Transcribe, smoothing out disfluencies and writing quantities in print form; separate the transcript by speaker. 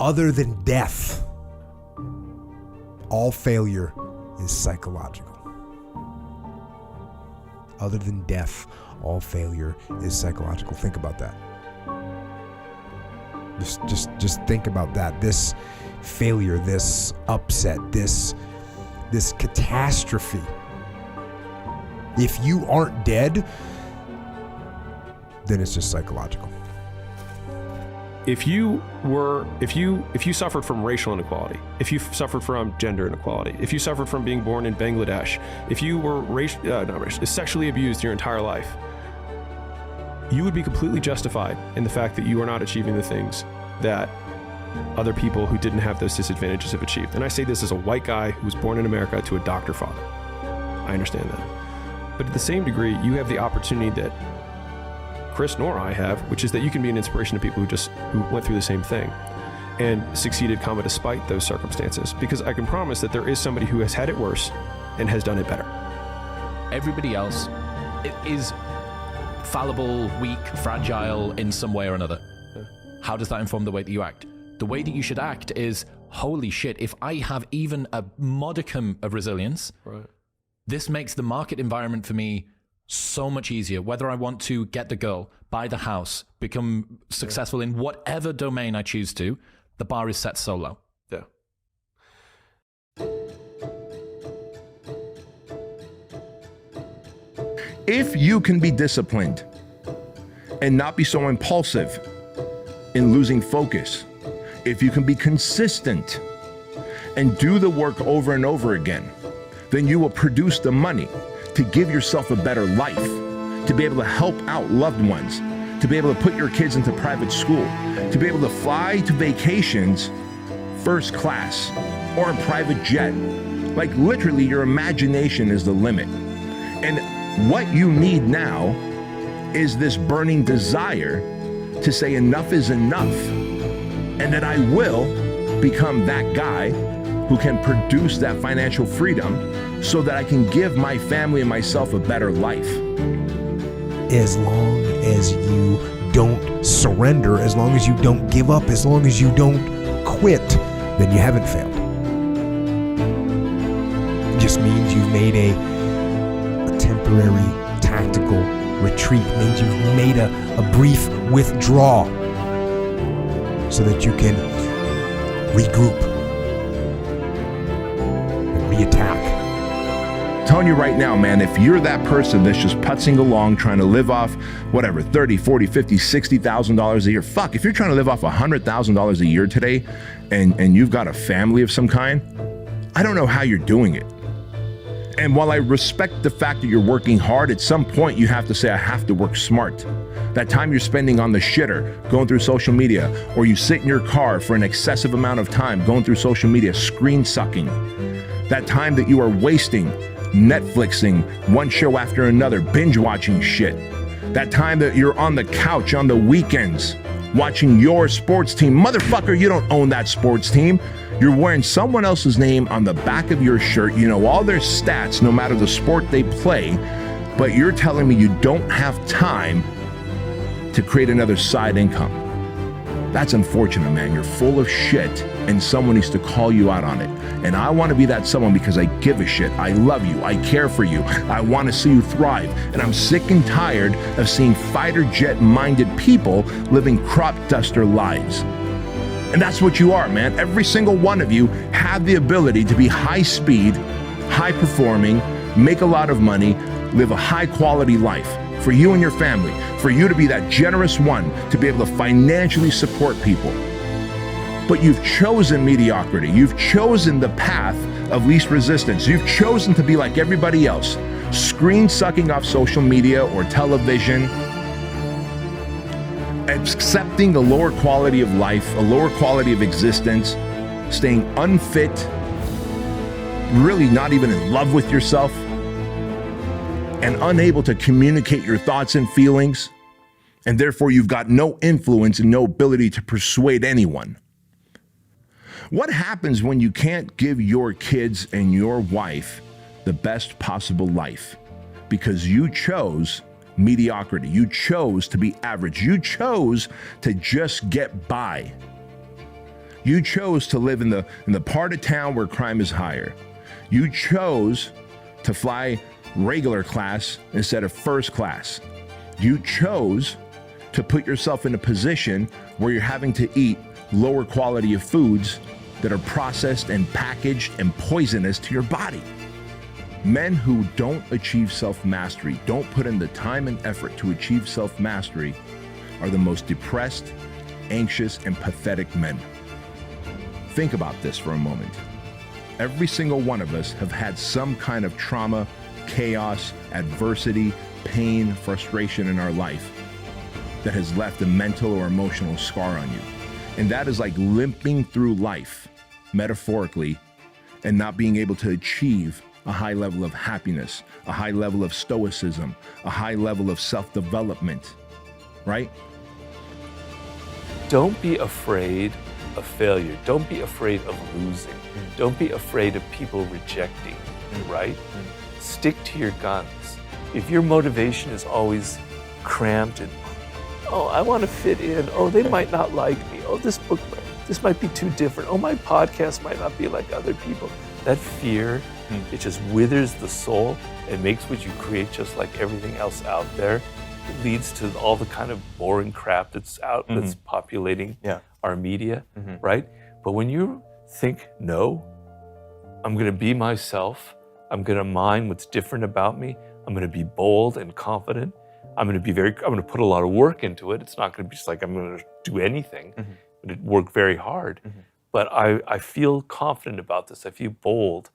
Speaker 1: other than death, all failure is psychological. Other than death, all failure is psychological. Think about that. Just think about that. This failure, this upset, this catastrophe. If you aren't dead, then it's just psychological.
Speaker 2: If you suffered from racial inequality, if you suffered from gender inequality, if you suffered from being born in Bangladesh, if you were sexually abused your entire life, you would be completely justified in the fact that you are not achieving the things that other people who didn't have those disadvantages have achieved. And I say this as a white guy who was born in America to a doctor father. I understand that. But at the same degree, you have the opportunity that Chris nor I have, which is that you can be an inspiration to people who went through the same thing and succeeded, despite those circumstances. Because I can promise that there is somebody who has had it worse and has done it better.
Speaker 3: Everybody else is fallible, weak, fragile in some way or another.
Speaker 2: Yeah.
Speaker 3: How does that inform the way that you act? The way that you should act is, holy shit, if I have even a modicum of resilience,
Speaker 2: right,
Speaker 3: this makes the market environment for me so much easier. Whether I want to get the girl, buy the house, become successful in whatever domain I choose to, the bar is set so low.
Speaker 2: Yeah.
Speaker 4: If you can be disciplined and not be so impulsive in losing focus, if you can be consistent and do the work over and over again, then you will produce the money to give yourself a better life, to be able to help out loved ones, to be able to put your kids into private school, to be able to fly to vacations first class or a private jet. Like literally your imagination is the limit. And what you need now is this burning desire to say enough is enough, and that I will become that guy who can produce that financial freedom so that I can give my family and myself a better life.
Speaker 1: As long as you don't surrender, as long as you don't give up, as long as you don't quit, then you haven't failed. It just means you've made a temporary tactical retreat. It means you've made a brief withdrawal so that you can regroup and re-attack.
Speaker 4: Telling you right now, man, if you're that person that's just putzing along trying to live off whatever, 30, 40, 50, $60,000 a year, fuck, if you're trying to live off $100,000 a year today and you've got a family of some kind, I don't know how you're doing it. And while I respect the fact that you're working hard, at some point you have to say, I have to work smart. That time you're spending on the shitter, going through social media, or you sit in your car for an excessive amount of time going through social media, screen sucking. That time that you are wasting Netflixing one show after another, binge watching shit. That time that you're on the couch on the weekends watching your sports team. Motherfucker, you don't own that sports team. You're wearing someone else's name on the back of your shirt. You know all their stats, no matter the sport they play, but you're telling me you don't have time to create another side income. That's unfortunate, man. You're full of shit and someone needs to call you out on it. And I want to be that someone because I give a shit. I love you. I care for you. I want to see you thrive. And I'm sick and tired of seeing fighter jet minded people living crop duster lives. And that's what you are, man. Every single one of you have the ability to be high speed, high performing, make a lot of money, live a high quality life for you and your family, for you to be that generous one, to be able to financially support people. But you've chosen mediocrity. You've chosen the path of least resistance. You've chosen to be like everybody else, screen sucking off social media or television, accepting a lower quality of life, a lower quality of existence, staying unfit, really not even in love with yourself, and unable to communicate your thoughts and feelings, and therefore you've got no influence and no ability to persuade anyone. What happens when you can't give your kids and your wife the best possible life? Because you chose mediocrity. You chose to be average. You chose to just get by. You chose to live in the part of town where crime is higher. You chose to fly regular class instead of first class. You chose to put yourself in a position where you're having to eat lower quality of foods that are processed and packaged and poisonous to your body. Men who don't achieve self-mastery, don't put in the time and effort to achieve self-mastery, are the most depressed, anxious, and pathetic men. Think about this for a moment. Every single one of us have had some kind of trauma, chaos, adversity, pain, frustration in our life that has left a mental or emotional scar on you. And that is like limping through life, metaphorically, and not being able to achieve a high level of happiness, a high level of stoicism, a high level of self-development, right?
Speaker 5: Don't be afraid of failure. Don't be afraid of losing. Don't be afraid of people rejecting you, right? Stick to your guns. If your motivation is always cramped and, oh, I want to fit in. Oh, they might not like me. Oh, this might be too different. Oh, my podcast might not be like other people. That fear, it just withers the soul and makes what you create just like everything else out there. It leads to all the kind of boring crap that's out, that's populating our media, right? But when you think, no, I'm going to be myself. I'm going to mind what's different about me. I'm going to be bold and confident. I'm going to put a lot of work into it. It's not going to be just like I'm going to do anything. I'm going to work very hard. But I feel confident about this. I feel bold.